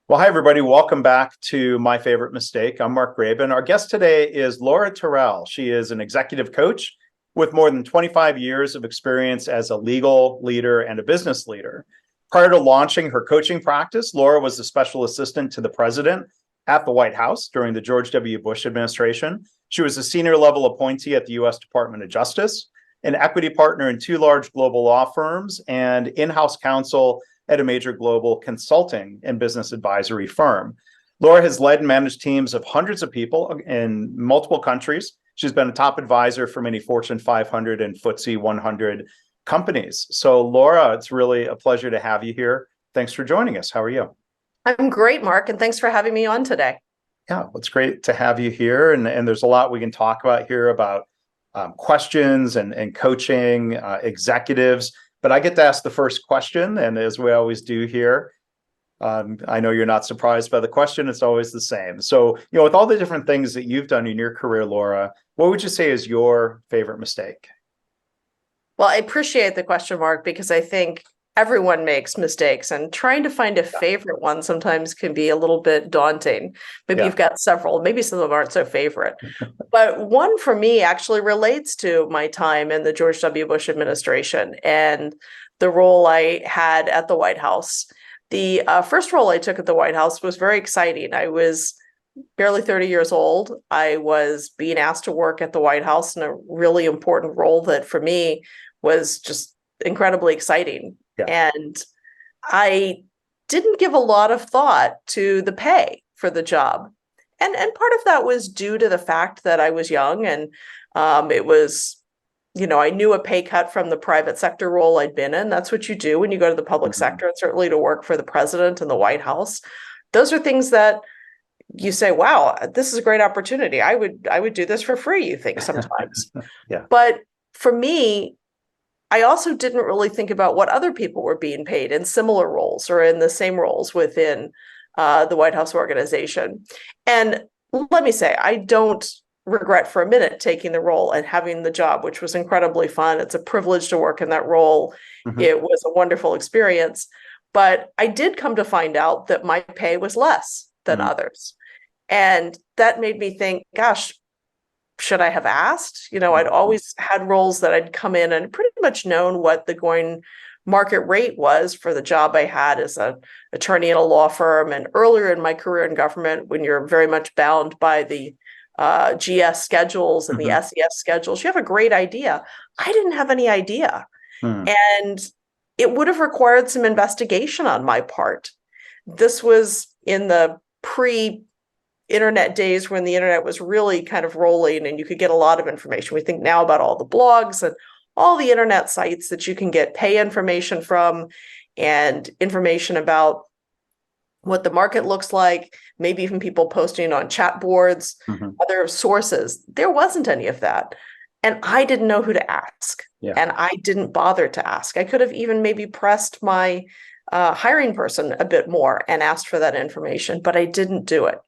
Well, hi, everybody. Welcome back to My Favorite Mistake. I'm Mark Graban. Our guest today is Laura Terrell. She is an executive coach with more than 25 years of experience as a legal leader and a business leader. Prior to launching her coaching practice, Laura was a special assistant to the president at the White House during the George W. Bush administration. She was a senior level appointee at the U.S. Department of Justice, an equity partner in two large global law firms, and in-house counsel at a major global consulting and business advisory firm. Laura has led and managed teams of hundreds of people in multiple countries. She's been a top advisor for many Fortune 500 and FTSE 100 companies. So Laura, it's really a pleasure to have you here. Thanks for joining us. How are you? I'm great, Mark, and thanks for having me on today. Yeah, it's great to have you here. And there's a lot we can talk about here about questions and coaching executives. But I get to ask the first question, and as we always do here, I know you're not surprised by the question. It's always the same. So, with all the different things that you've done in your career, Laura, what would you say is your favorite mistake? Well, I appreciate the question, Mark, because I think everyone makes mistakes, and trying to find a favorite one sometimes can be a little bit daunting. Maybe you've got several, maybe some of them aren't so favorite. But one for me actually relates to my time in the George W. Bush administration and the role I had at the White House. The first role I took at the White House was very exciting. I was barely 30 years old. I was being asked to work at the White House in a really important role that for me was just incredibly exciting. And I didn't give a lot of thought to the pay for the job. And part of that was due to the fact that I was young, and it was, I knew a pay cut from the private sector role I'd been in. That's what you do when you go to the public sector, and certainly to work for the president and the White House. Those are things that you say, wow, this is a great opportunity. I would do this for free, you think sometimes. But for me, I also didn't really think about what other people were being paid in similar roles or in the same roles within the White House organization. And let me say, I don't regret for a minute taking the role and having the job, which was incredibly fun. It's a privilege to work in that role. It was a wonderful experience. But I did come to find out that my pay was less than others. And that made me think, gosh, should I have asked? I'd always had roles that I'd come in and pretty much known what the going market rate was for the job I had as an attorney in a law firm. And earlier in my career in government, when you're very much bound by the GS schedules and the SES schedules, you have a great idea. I didn't have any idea. And it would have required some investigation on my part. This was in the pre-internet days when the internet was really kind of rolling and you could get a lot of information. We think now about all the blogs and all the internet sites that you can get pay information from and information about what the market looks like, maybe even people posting on chat boards, other sources. There wasn't any of that. And I didn't know who to ask. And I didn't bother to ask. I could have even maybe pressed my hiring person a bit more and asked for that information, but I didn't do it.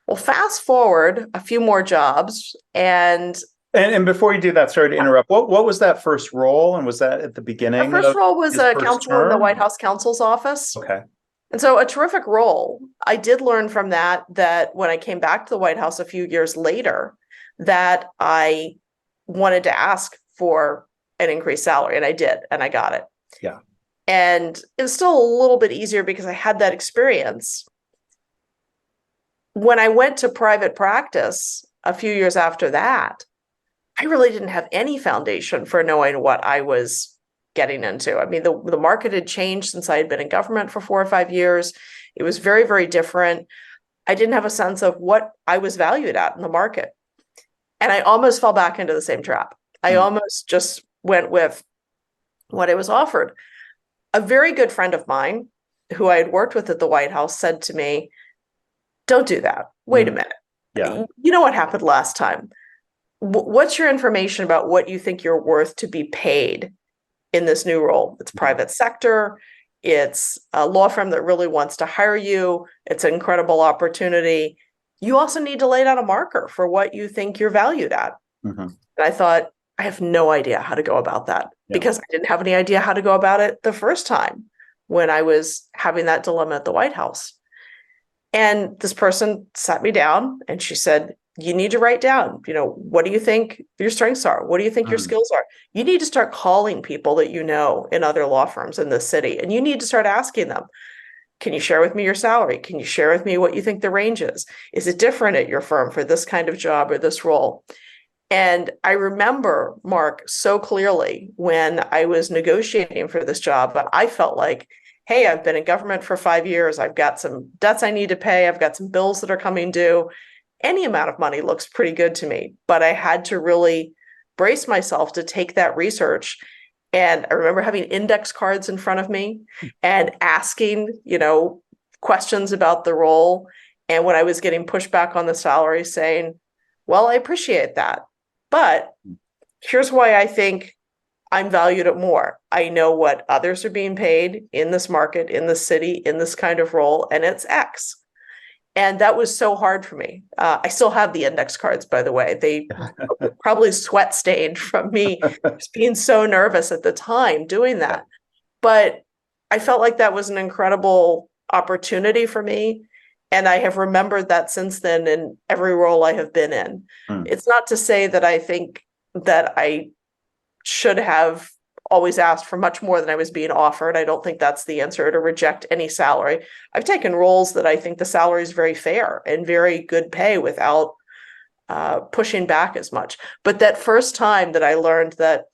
Well, fast forward a few more jobs and before you do that, sorry to interrupt, what was that first role? And was that at the beginning? The first role was a counsel in the White House counsel's office. Okay. And so a terrific role. I did learn from that when I came back to the White House a few years later, that I wanted to ask for an increased salary, and I did, and I got it. Yeah. And it was still a little bit easier because I had that experience. When I went to private practice a few years after that, I really didn't have any foundation for knowing what I was getting into. I mean, the market had changed since I had been in government for 4 or 5 years. It was very, very different. I didn't have a sense of what I was valued at in the market. And I almost fell back into the same trap. I almost just went with what I was offered. A very good friend of mine who I had worked with at the White House said to me, don't do that. Wait a minute. You know what happened last time. What's your information about what you think you're worth to be paid in this new role? It's private sector. It's a law firm that really wants to hire you. It's an incredible opportunity. You also need to lay down a marker for what you think you're valued at. And I thought, I have no idea how to go about that because I didn't have any idea how to go about it the first time when I was having that dilemma at the White House. And this person sat me down and she said, you need to write down, what do you think your strengths are? What do you think your skills are? You need to start calling people that you know in other law firms in this city. And you need to start asking them, can you share with me your salary? Can you share with me what you think the range is? Is it different at your firm for this kind of job or this role? And I remember, Mark, so clearly when I was negotiating for this job, but I felt like, hey, I've been in government for 5 years. I've got some debts I need to pay. I've got some bills that are coming due. Any amount of money looks pretty good to me, but I had to really brace myself to take that research. And I remember having index cards in front of me and asking, questions about the role. And when I was getting pushback on the salary, saying, well, I appreciate that, but here's why I think I'm valued at more. I know what others are being paid in this market, in this city, in this kind of role, and it's X. And that was so hard for me. I still have the index cards, by the way. They probably sweat stained from me just being so nervous at the time doing that. But I felt like that was an incredible opportunity for me. And I have remembered that since then in every role I have been in. It's not to say that I think that I should have always asked for much more than I was being offered. I don't think that's the answer, to reject any salary. I've taken roles that I think the salary is very fair and very good pay without pushing back as much. But that first time that I learned that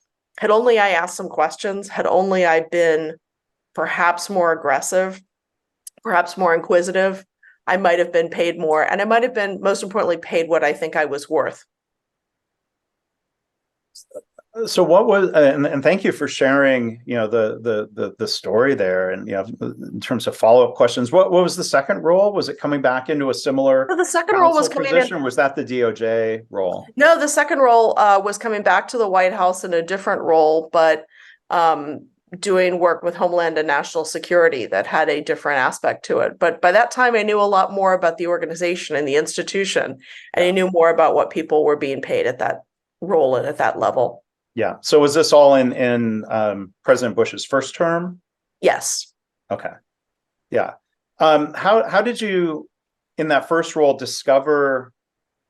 had only I asked some questions, had only I been perhaps more aggressive, perhaps more inquisitive, I might have been paid more. And I might have been, most importantly, paid what I think I was worth. So what was, and thank you for sharing, the story there, and in terms of follow-up questions, what was the second role? Was it coming back into a similar the second role was coming position, or was that the DOJ role? No, the second role was coming back to the White House in a different role, but doing work with Homeland and National Security that had a different aspect to it. But by that time, I knew a lot more about the organization and the institution, and I knew more about what people were being paid at that role and at that level. Yeah. So was this all in President Bush's first term? Yes. Okay. Yeah. How did you, in that first role, discover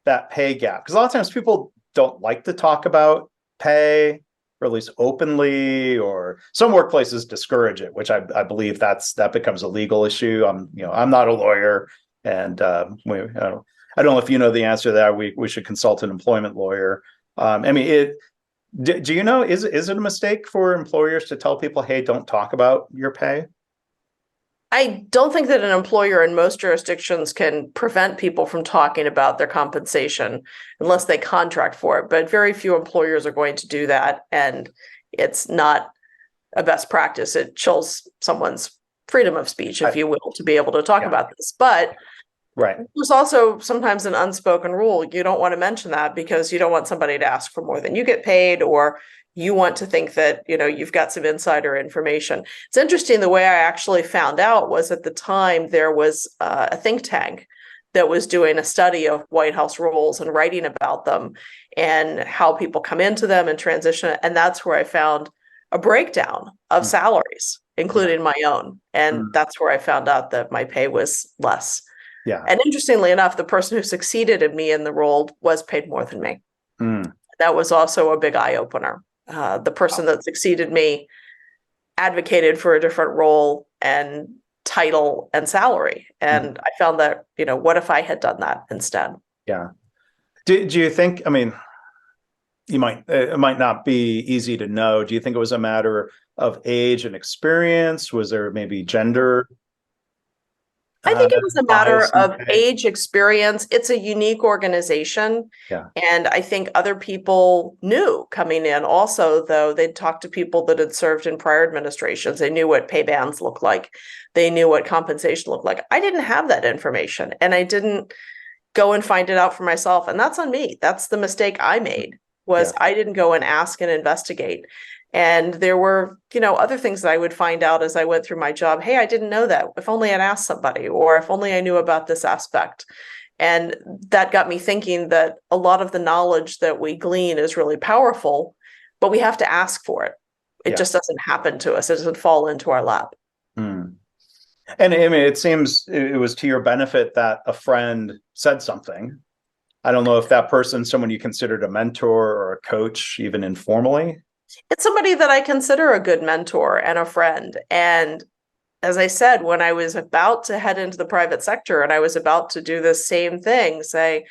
that pay gap? Because a lot of times people don't like to talk about pay, or at least openly, or some workplaces discourage it, which I believe that becomes a legal issue. I'm not a lawyer, and I don't know if you know the answer to that. We should consult an employment lawyer. Do you know, is it a mistake for employers to tell people, hey, don't talk about your pay? I don't think that an employer in most jurisdictions can prevent people from talking about their compensation unless they contract for it. But very few employers are going to do that. And it's not a best practice. It chills someone's freedom of speech, if you will, to be able to talk about this. But there's also sometimes an unspoken rule. You don't want to mention that because you don't want somebody to ask for more than you get paid, or you want to think that, you've got some insider information. It's interesting, the way I actually found out was at the time there was a think tank that was doing a study of White House roles and writing about them and how people come into them and transition. And that's where I found a breakdown of salaries, including my own. And that's where I found out that my pay was less. Yeah. And interestingly enough, the person who succeeded in me in the role was paid more than me. That was also a big eye opener. The person that succeeded me advocated for a different role and title and salary. And I found that, what if I had done that instead? Yeah. Do you think, it might not be easy to know. Do you think it was a matter of age and experience? Was there maybe gender? I think it was a matter of age, experience. It's a unique organization. Yeah. And I think other people knew coming in also, though they'd talked to people that had served in prior administrations. They knew what pay bands looked like. They knew what compensation looked like. I didn't have that information, and I didn't go and find it out for myself. And that's on me. That's the mistake I made, was I didn't go and ask and investigate. And there were, other things that I would find out as I went through my job. Hey, I didn't know that. If only I'd asked somebody, or if only I knew about this aspect. And that got me thinking that a lot of the knowledge that we glean is really powerful, but we have to ask for it. It just doesn't happen to us. It doesn't fall into our lap. And I mean, it seems it was to your benefit that a friend said something. I don't know if that person's someone you considered a mentor or a coach, even informally. It's somebody that I consider a good mentor and a friend. And as I said, when I was about to head into the private sector and I was about to do the same thing, say,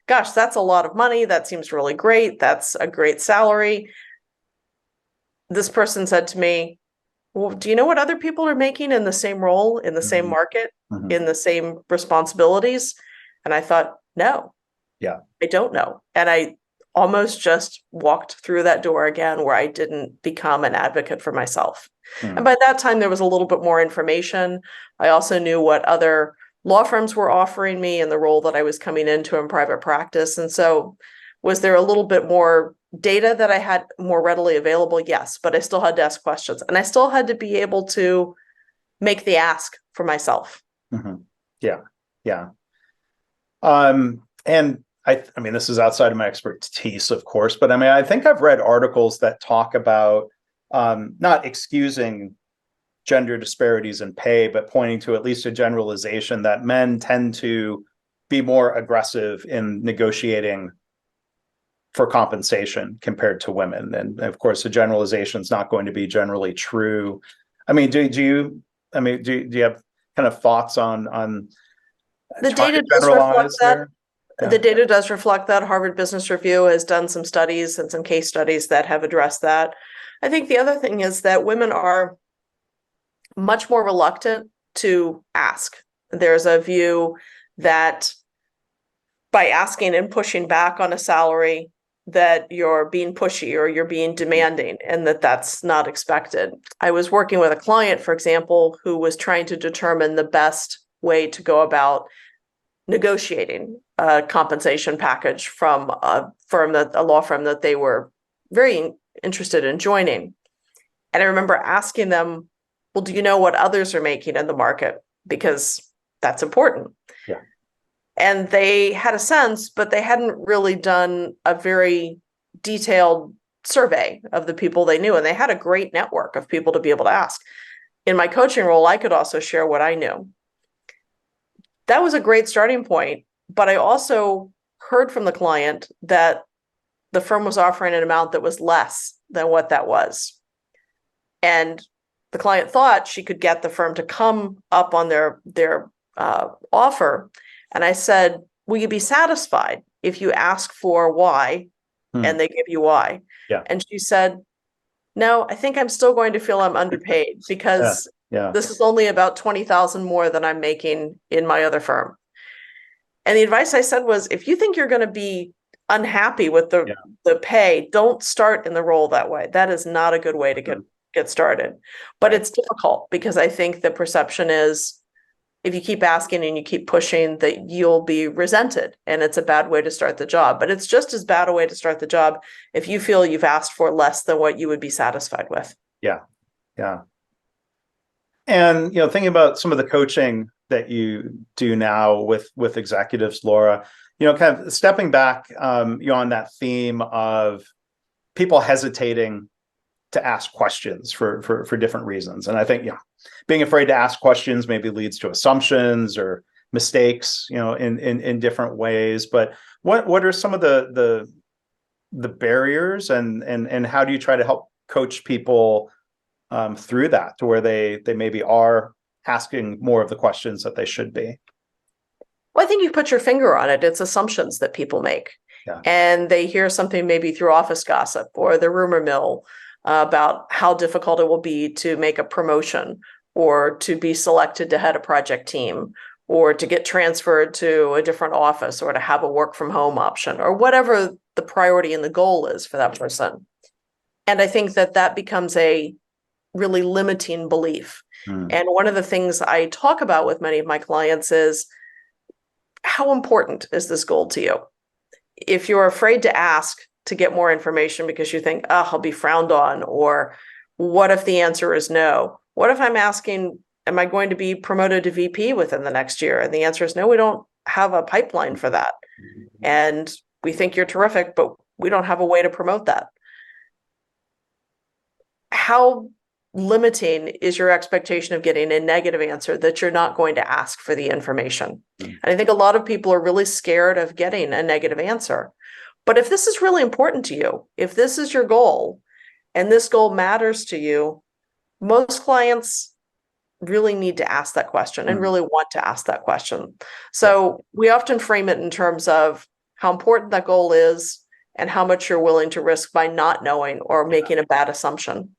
gosh, that's a lot of money. That seems really great. That's a great salary. This person said to me, well, do you know what other people are making in the same role, in the same Mhm. market, Mhm. in the same responsibilities? And I thought, no, Yeah. I don't know. And I almost just walked through that door again where I didn't become an advocate for myself. And Mm. by that time, there was a little bit more information. I also knew what other law firms were offering me and the role that I was coming into in private practice. And so, was there a little bit more data that I had more readily available? Yes, but I still had to ask questions and I still had to be able to make the ask for myself. Mhm. Yeah. Yeah. And I mean, this is outside of my expertise, of course, but I mean, I think I've read articles that talk about not excusing gender disparities in pay, but pointing to at least a generalization that men tend to be more aggressive in negotiating for compensation compared to women. And of course, the generalization is not going to be generally true. I mean, do you, I mean, do you have kind of thoughts on The trying to data does reflect generalize that. there? The Yeah. data does reflect that. Harvard Business Review has done some studies and some case studies that have addressed that. I think the other thing is that women are much more reluctant to ask. There's a view that by asking and pushing back on a salary, that you're being pushy or you're being demanding, and that that's not expected. I was working with a client, for example, who was trying to determine the best way to go about negotiating a compensation package from a law firm that they were very interested in joining. And I remember asking them, well, do you know what others are making in the market? Because that's important. Yeah. And they had a sense, but they hadn't really done a very detailed survey of the people they knew. And they had a great network of people to be able to ask. In my coaching role, I could also share what I knew. That was a great starting point. But I also heard from the client that the firm was offering an amount that was less than what that was. And the client thought she could get the firm to come up on their offer. And I said, will you be satisfied if you ask for Y and they give you Y? Yeah. And she said, no, I think I'm still going to feel I'm underpaid because Yeah. this is only about 20,000 more than I'm making in my other firm. And the advice I said was, if you think you're going to be unhappy with the pay, don't start in the role that way. That is not a good way to get started. But it's difficult because I think the perception is if you keep asking and you keep pushing that you'll be resented and it's a bad way to start the job. But it's just as bad a way to start the job if you feel you've asked for less than what you would be satisfied with. Yeah. Yeah. And thinking about some of the coaching that you do now with executives, Laura, kind of stepping back, on that theme of people hesitating to ask questions for different reasons. And I think, being afraid to ask questions maybe leads to assumptions or mistakes, in different ways. But what are some of the barriers and how do you try to help coach people through that to where they maybe are asking more of the questions that they should be? Well, I think you put your finger on it. It's assumptions that people make. Yeah. And they hear something maybe through office gossip or the rumor mill about how difficult it will be to make a promotion or to be selected to head a project team or to get transferred to a different office or to have a work from home option or whatever the priority and the goal is for that person. And I think that that becomes a really limiting belief. And one of the things I talk about with many of my clients is, how important is this goal to you? If you're afraid to ask to get more information because you think, oh, I'll be frowned on, or what if the answer is no? What if I'm asking, am I going to be promoted to VP within the next year? And the answer is no, we don't have a pipeline for that. And we think you're terrific, but we don't have a way to promote that. How limiting is your expectation of getting a negative answer, that you're not going to ask for the information. And I think a lot of people are really scared of getting a negative answer. But if this is really important to you, if this is your goal, and this goal matters to you, most clients really need to ask that question and really want to ask that question. So we often frame it in terms of how important that goal is and how much you're willing to risk by not knowing or making a bad assumption.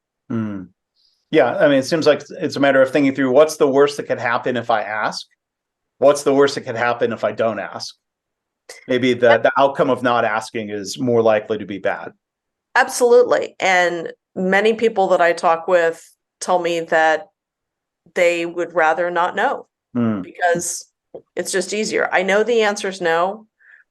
Yeah, I mean, it seems like it's a matter of thinking through what's the worst that could happen if I ask? What's the worst that could happen if I don't ask? Maybe the outcome of not asking is more likely to be bad. Absolutely. And many people that I talk with tell me that they would rather not know because it's just easier. I know the answer is no,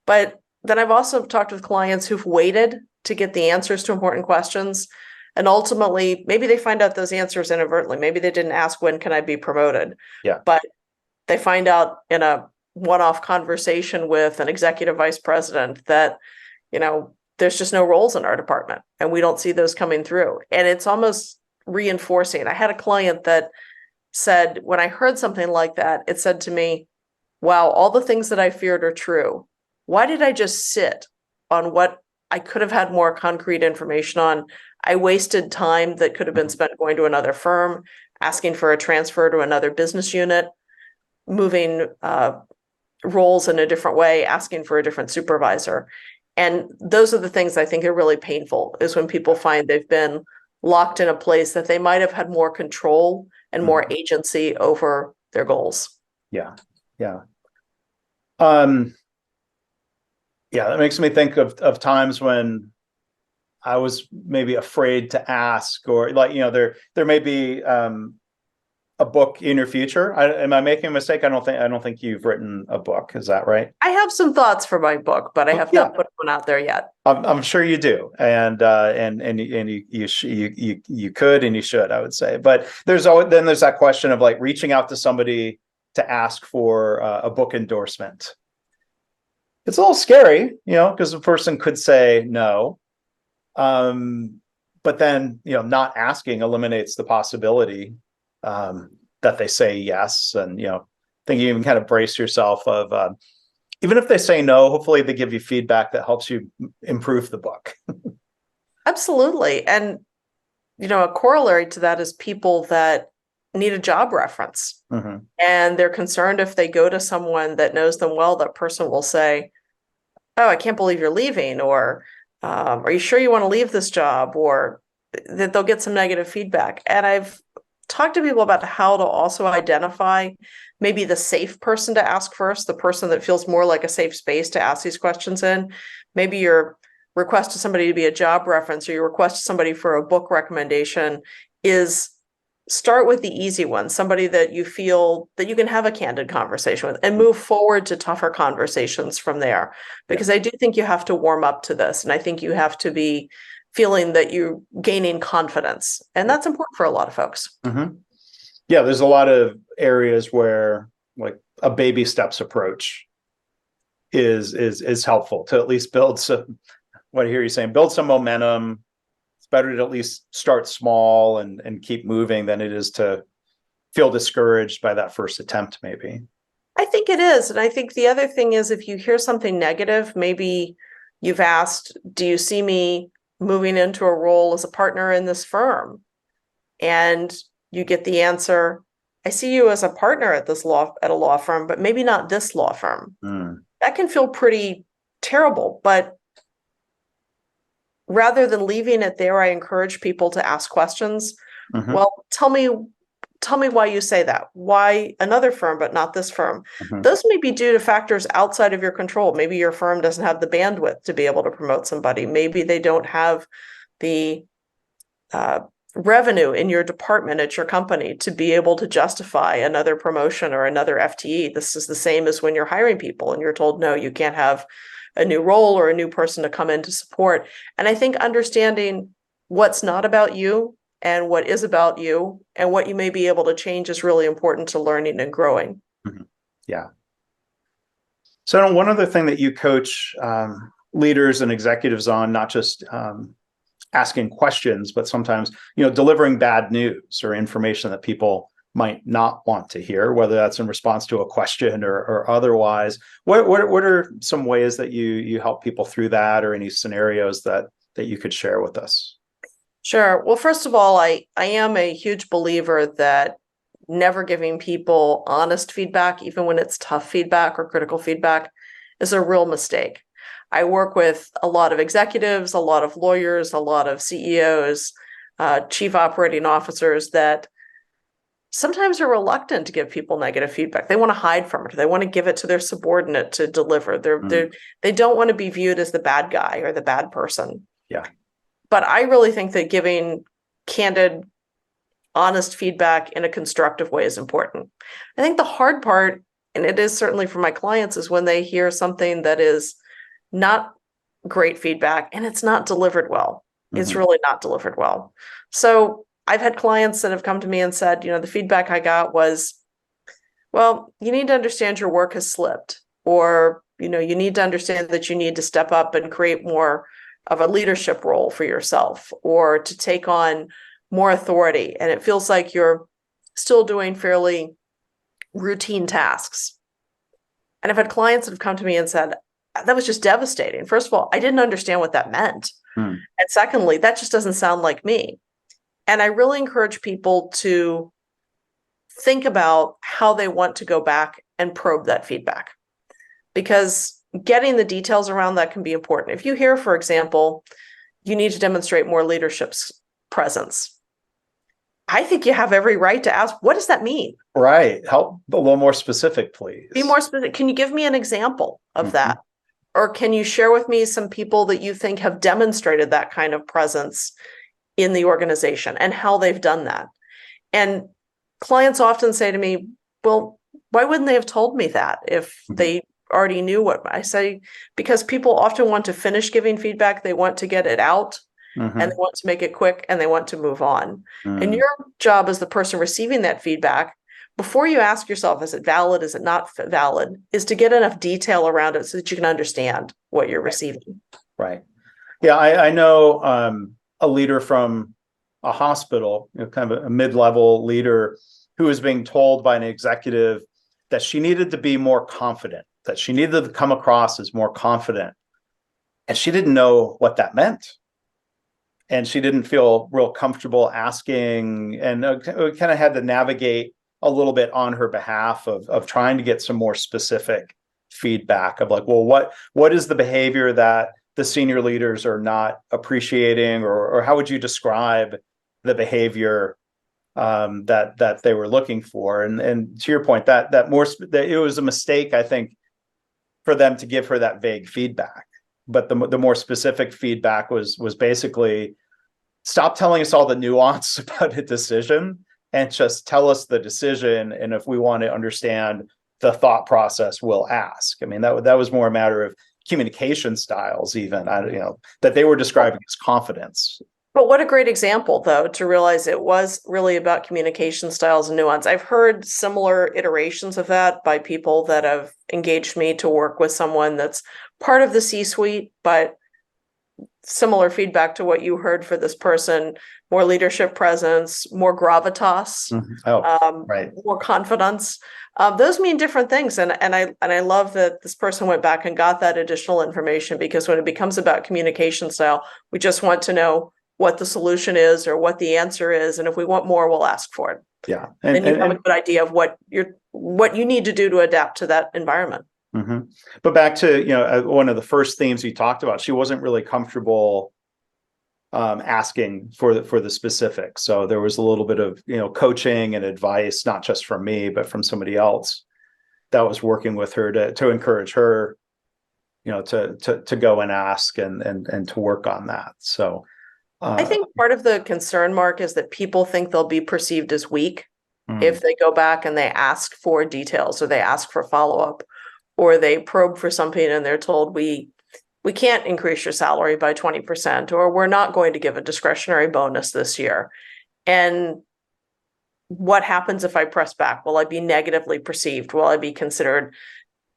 but then I've also talked with clients who've waited to get the answers to important questions. And ultimately, maybe they find out those answers inadvertently. Maybe they didn't ask, when can I be promoted? Yeah. But they find out in a one-off conversation with an executive vice president that, there's just no roles in our department and we don't see those coming through. And it's almost reinforcing. I had a client that said, when I heard something like that, it said to me, wow, all the things that I feared are true. Why did I just sit on what I could have had more concrete information on? I wasted time that could have been spent going to another firm, asking for a transfer to another business unit, moving roles in a different way, asking for a different supervisor. And those are the things I think are really painful, is when people find they've been locked in a place that they might have had more control and more agency over their goals. Yeah. Yeah, that makes me think of times when I was maybe afraid to ask, or there may be a book in your future. Am I making a mistake? I don't think you've written a book. Is that right? I have some thoughts for my book, but I have not put one out there yet. I'm sure you do, and you could and you should, I would say. But there's that question of like reaching out to somebody to ask for a book endorsement. It's a little scary, because the person could say no, but then not asking eliminates the possibility that they say yes. And I think you even kind of brace yourself of even if they say no, hopefully they give you feedback that helps you improve the book. Absolutely. And a corollary to that is people that need a job reference. And they're concerned if they go to someone that knows them well, that person will say, oh, I can't believe you're leaving, or are you sure you want to leave this job, or that they'll get some negative feedback. And I've talked to people about how to also identify maybe the safe person to ask first, the person that feels more like a safe space to ask these questions in. Maybe your request to somebody to be a job reference, or your request to somebody for a book recommendation, is start with the easy one, somebody that you feel that you can have a candid conversation with, and move forward to tougher conversations from there. Because I do think you have to warm up to this. And I think you have to be feeling that you're gaining confidence. And that's important for a lot of folks. Yeah, there's a lot of areas where like a baby steps approach is helpful to at least build some, what I hear you saying, build some momentum. It's better to at least start small and keep moving than it is to feel discouraged by that first attempt, maybe. I think it is. And I think the other thing is, if you hear something negative, maybe you've asked, do you see me moving into a role as a partner in this firm? And you get the answer, I see you as a partner at a law firm, but maybe not this law firm. That can feel pretty terrible. But rather than leaving it there, I encourage people to ask questions. Well, tell me why you say that. Why another firm, but not this firm? Those may be due to factors outside of your control. Maybe your firm doesn't have the bandwidth to be able to promote somebody. Maybe they don't have the revenue in your department at your company to be able to justify another promotion or another FTE. This is the same as when you're hiring people and you're told, no, you can't have a new role or a new person to come in to support. And I think understanding what's not about you and what is about you and what you may be able to change is really important to learning and growing. Yeah. So one other thing that you coach leaders and executives on, not just asking questions, but sometimes, delivering bad news or information that people might not want to hear, whether that's in response to a question or otherwise. What are some ways that you help people through that, or any scenarios that you could share with us? Sure. Well, first of all, I am a huge believer that never giving people honest feedback, even when it's tough feedback or critical feedback, is a real mistake. I work with a lot of executives, a lot of lawyers, a lot of CEOs, chief operating officers that sometimes are reluctant to give people negative feedback. They want to hide from it. They want to give it to their subordinate to deliver. They don't want to be viewed as the bad guy or the bad person. Yeah. But I really think that giving candid, honest feedback in a constructive way is important. I think the hard part, and it is certainly for my clients, is when they hear something that is not great feedback and it's not delivered well. It's really not delivered well. So I've had clients that have come to me and said, the feedback I got was, well, you need to understand your work has slipped, or, you need to understand that you need to step up and create more of a leadership role for yourself, or to take on more authority. And it feels like you're still doing fairly routine tasks. And I've had clients that have come to me and said, that was just devastating. First of all, I didn't understand what that meant. And secondly, that just doesn't sound like me. And I really encourage people to think about how they want to go back and probe that feedback, because getting the details around that can be important. If you hear, for example, you need to demonstrate more leadership presence, I think you have every right to ask, what does that mean? Right. Help a little more specific, please. Be more specific. Can you give me an example of that? Or can you share with me some people that you think have demonstrated that kind of presence in the organization and how they've done that? And clients often say to me, well, why wouldn't they have told me that if they already knew what I say? Because people often want to finish giving feedback. They want to get it out and they want to make it quick and they want to move on. And your job as the person receiving that feedback, before you ask yourself, is it valid? Is it not valid? Is to get enough detail around it so that you can understand what you're receiving. Right. Yeah. I know a leader from a hospital, kind of a mid-level leader, who was being told by an executive that she needed to be more confident, that she needed to come across as more confident. And she didn't know what that meant. And she didn't feel real comfortable asking, and kind of had to navigate a little bit on her behalf of trying to get some more specific feedback of like, well, what is the behavior that the senior leaders are not appreciating, or how would you describe the behavior that they were looking for? And to your point, that it was a mistake, I think, for them to give her that vague feedback. But the more specific feedback was basically, stop telling us all the nuance about a decision and just tell us the decision. And if we want to understand the thought process, we'll ask. I mean, that was more a matter of communication styles, even, that they were describing as confidence. But what a great example, though, to realize it was really about communication styles and nuance. I've heard similar iterations of that by people that have engaged me to work with someone that's part of the C-suite, but similar feedback to what you heard for this person: more leadership presence, more gravitas, more confidence. Those mean different things. And I love that this person went back and got that additional information, because when it becomes about communication style, we just want to know what the solution is or what the answer is. And if we want more, we'll ask for it. Yeah. And you have a good idea of what you need to do to adapt to that environment. But back to, one of the first themes you talked about, she wasn't really comfortable asking for the specifics. So there was a little bit of, coaching and advice, not just from me, but from somebody else that was working with her to encourage her, to go and ask and to work on that. So I think part of the concern, Mark, is that people think they'll be perceived as weak if they go back and they ask for details, or they ask for follow-up, or they probe for something and they're told, we can't increase your salary by 20%, or we're not going to give a discretionary bonus this year. And what happens if I press back? Will I be negatively perceived? Will I be considered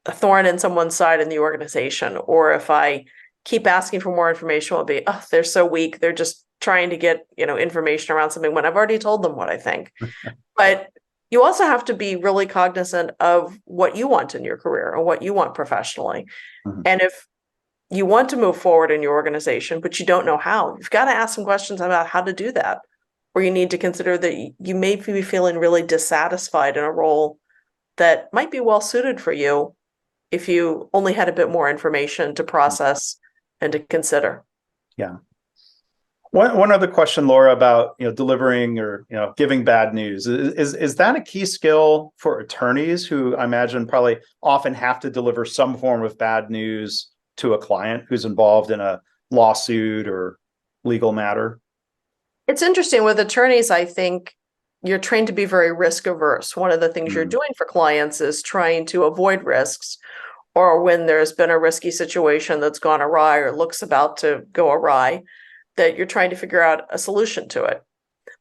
a thorn in someone's side in the organization? Or if I keep asking for more information will be, oh, they're so weak. They're just trying to get, information around something when I've already told them what I think. But you also have to be really cognizant of what you want in your career and what you want professionally. Mhm. And if you want to move forward in your organization, but you don't know how, you've got to ask some questions about how to do that. Or you need to consider that you may be feeling really dissatisfied in a role that might be well suited for you if you only had a bit more information to process and to consider. Yeah. One other question, Laura, about delivering or giving bad news. Is that a key skill for attorneys who I imagine probably often have to deliver some form of bad news to a client who's involved in a lawsuit or legal matter? It's interesting with attorneys, I think you're trained to be very risk averse. One of the things you're doing for clients is trying to avoid risks, or when there's been a risky situation that's gone awry or looks about to go awry, that you're trying to figure out a solution to it.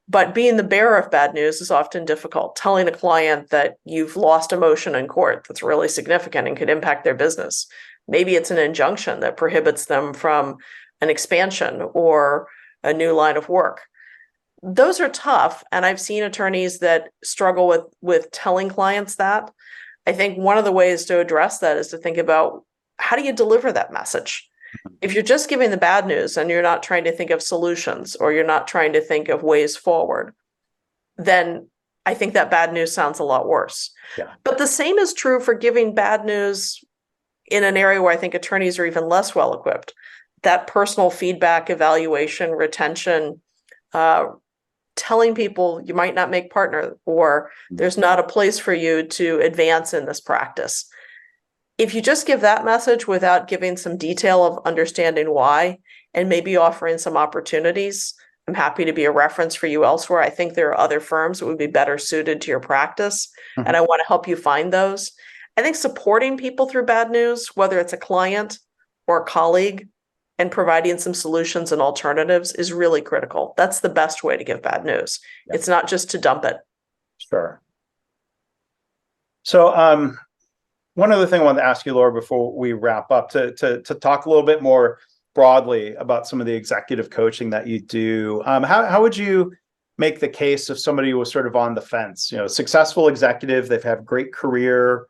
But being the bearer of bad news is often difficult. Telling a client that you've lost a motion in court that's really significant and could impact their business. Maybe it's an injunction that prohibits them from an expansion or a new line of work. Those are tough, and I've seen attorneys that struggle with telling clients that. I think one of the ways to address that is to think about, how do you deliver that message? If you're just giving the bad news and you're not trying to think of solutions, or you're not trying to think of ways forward, then I think that bad news sounds a lot worse. Yeah. But the same is true for giving bad news in an area where I think attorneys are even less well equipped. That personal feedback, evaluation, retention, telling people you might not make partner, or there's not a place for you to advance in this practice. If you just give that message without giving some detail of understanding why, and maybe offering some opportunities, I'm happy to be a reference for you elsewhere. I think there are other firms that would be better suited to your practice, and I want to help you find those. I think supporting people through bad news, whether it's a client or a colleague, and providing some solutions and alternatives is really critical. That's the best way to give bad news. Yeah. It's not just to dump it. Sure. So one other thing I wanted to ask you, Laura, before we wrap up, to talk a little bit more broadly about some of the executive coaching that you do. How would you make the case if somebody was sort of on the fence, successful executive, they've had a great career,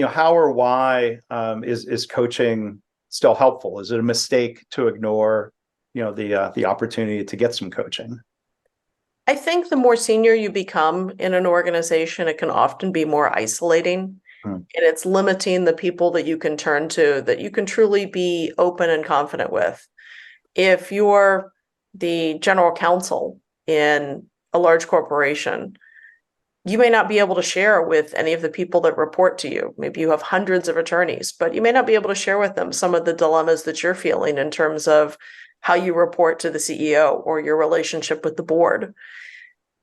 how or why is coaching still helpful? Is it a mistake to ignore, the opportunity to get some coaching? I think the more senior you become in an organization, it can often be more isolating, and it's limiting the people that you can turn to, that you can truly be open and confident with. If you're the general counsel in a large corporation, you may not be able to share with any of the people that report to you. Maybe you have hundreds of attorneys, but you may not be able to share with them some of the dilemmas that you're feeling in terms of how you report to the CEO or your relationship with the board.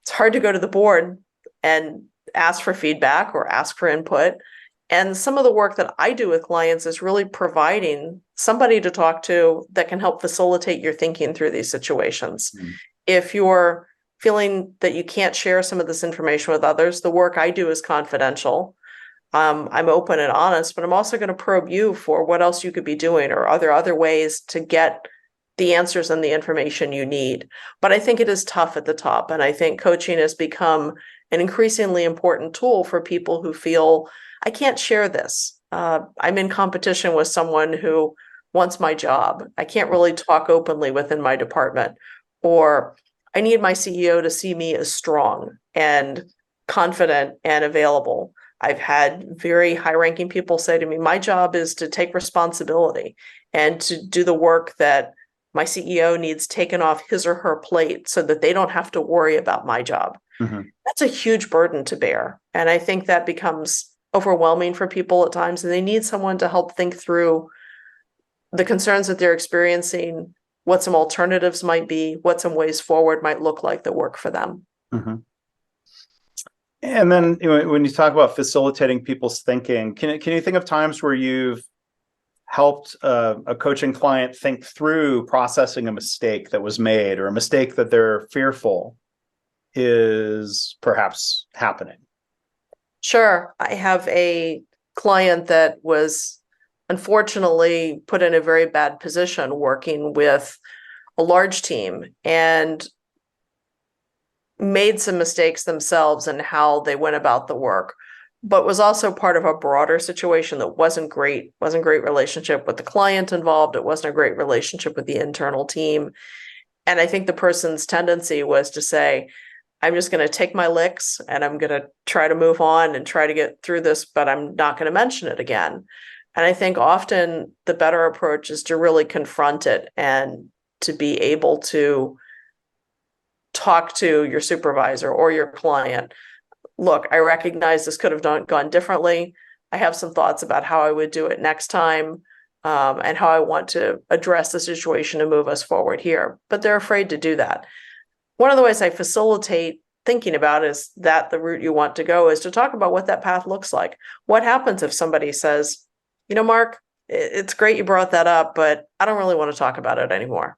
It's hard to go to the board and ask for feedback or ask for input. And some of the work that I do with clients is really providing somebody to talk to that can help facilitate your thinking through these situations. If you're feeling that you can't share some of this information with others, the work I do is confidential. I'm open and honest, but I'm also going to probe you for what else you could be doing, or are there other ways to get the answers and the information you need. But I think it is tough at the top, and I think coaching has become an increasingly important tool for people who feel, I can't share this. I'm in competition with someone who wants my job. I can't really talk openly within my department, or I need my CEO to see me as strong and confident and available. I've had very high-ranking people say to me, my job is to take responsibility and to do the work that my CEO needs taken off his or her plate so that they don't have to worry about my job. That's a huge burden to bear. And I think that becomes overwhelming for people at times, and they need someone to help think through the concerns that they're experiencing, what some alternatives might be, what some ways forward might look like that work for them. And then when you talk about facilitating people's thinking, can you think of times where you've helped a coaching client think through processing a mistake that was made, or a mistake that they're fearful is perhaps happening? Sure. I have a client that was unfortunately put in a very bad position working with a large team and made some mistakes themselves in how they went about the work, but was also part of a broader situation that wasn't great. Wasn't a great relationship with the client involved. It wasn't a great relationship with the internal team. And I think the person's tendency was to say, I'm just going to take my licks and I'm going to try to move on and try to get through this, but I'm not going to mention it again. And I think often the better approach is to really confront it and to be able to talk to your supervisor or your client. Look, I recognize this could have gone differently. I have some thoughts about how I would do it next time, and how I want to address the situation and move us forward here. But they're afraid to do that. One of the ways I facilitate thinking about is that the route you want to go is to talk about what that path looks like. What happens if somebody says, Mark, it's great you brought that up, but I don't really want to talk about it anymore.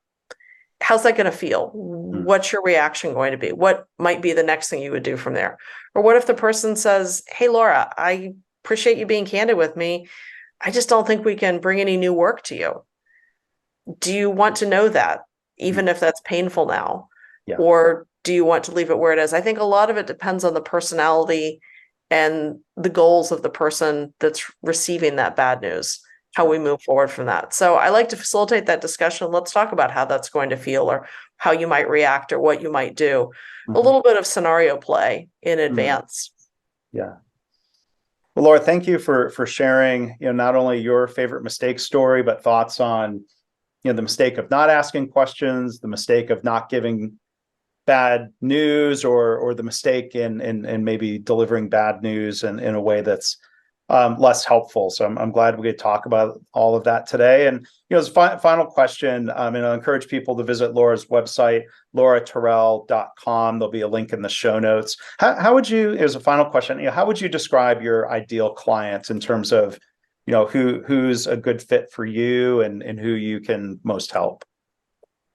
How's that going to feel? What's your reaction going to be? What might be the next thing you would do from there? Or what if the person says, hey, Laura, I appreciate you being candid with me. I just don't think we can bring any new work to you. Do you want to know that, even if that's painful now? Yeah. Or do you want to leave it where it is? I think a lot of it depends on the personality and the goals of the person that's receiving that bad news, how we move forward from that. So I like to facilitate that discussion. Let's talk about how that's going to feel or how you might react or what you might do. A little bit of scenario play in advance. Yeah. Well, Laura, thank you for sharing, not only your favorite mistake story, but thoughts on, the mistake of not asking questions, the mistake of not giving bad news, or the mistake in maybe delivering bad news in a way that's less helpful. So I'm glad we could talk about all of that today. And as a final question, and I'll encourage people to visit Laura's website, lauraterrell.com. There'll be a link in the show notes. How would you, as a final question, how would you describe your ideal client in terms of, who's a good fit for you and who you can most help?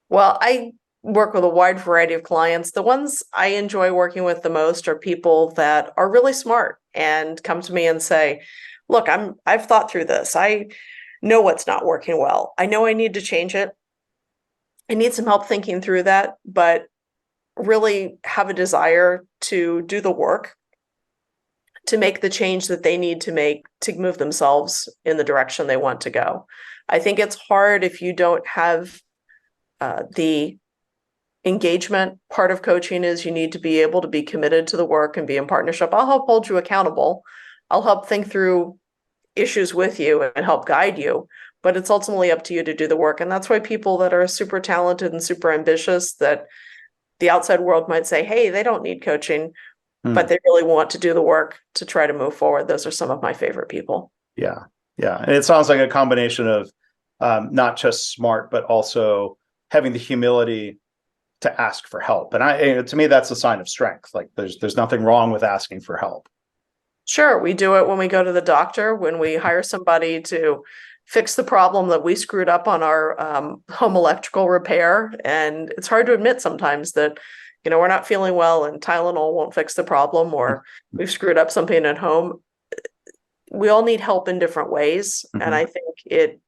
Well, I work with a wide variety of clients. The ones I enjoy working with the most are people that are really smart and come to me and say, look, I've thought through this. I know what's not working well. I know I need to change it. I need some help thinking through that, but really have a desire to do the work to make the change that they need to make to move themselves in the direction they want to go. I think it's hard if you don't have the engagement. Part of coaching is you need to be able to be committed to the work and be in partnership. I'll help hold you accountable. I'll help think through issues with you and help guide you, but it's ultimately up to you to do the work. And that's why people that are super talented and super ambitious, that the outside world might say, hey, they don't need coaching, but they really want to do the work to try to move forward. Those are some of my favorite people. Yeah. Yeah. And it sounds like a combination of not just smart, but also having the humility to ask for help. And to me, that's a sign of strength. Like there's nothing wrong with asking for help. Sure. We do it when we go to the doctor, when we hire somebody to fix the problem that we screwed up on our home electrical repair. And it's hard to admit sometimes that, we're not feeling well and Tylenol won't fix the problem, or we've screwed up something at home. We all need help in different ways. And I think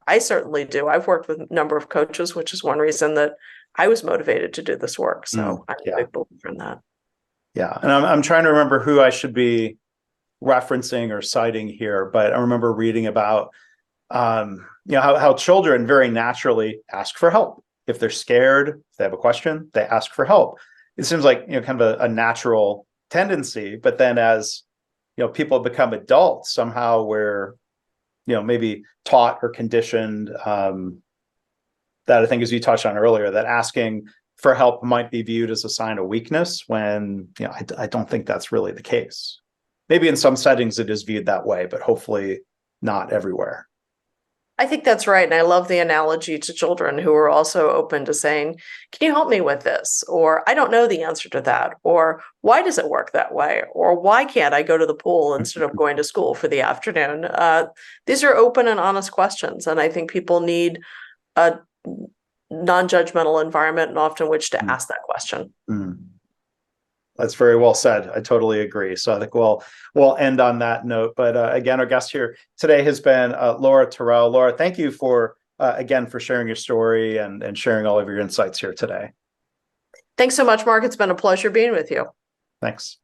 I certainly do. I've worked with a number of coaches, which is one reason that I was motivated to do this work. So I'm a big believer in that. Yeah. And I'm trying to remember who I should be referencing or citing here, but I remember reading about, how children very naturally ask for help. If they're scared, if they have a question, they ask for help. It seems like, kind of a natural tendency, but then as, people become adults, somehow we're, maybe taught or conditioned, that I think, as you touched on earlier, that asking for help might be viewed as a sign of weakness when, I don't think that's really the case. Maybe in some settings it is viewed that way, but hopefully not everywhere. I think that's right. And I love the analogy to children who are also open to saying, can you help me with this? Or I don't know the answer to that. Or why does it work that way? Or why can't I go to the pool instead of going to school for the afternoon? These are open and honest questions. And I think people need a non-judgmental environment and often which to ask that question. That's very well said. I totally agree. So I think we'll end on that note. But again, our guest here today has been Laura Terrell. Laura, thank you for again for sharing your story and sharing all of your insights here today. Thanks so much, Mark. It's been a pleasure being with you. Thanks.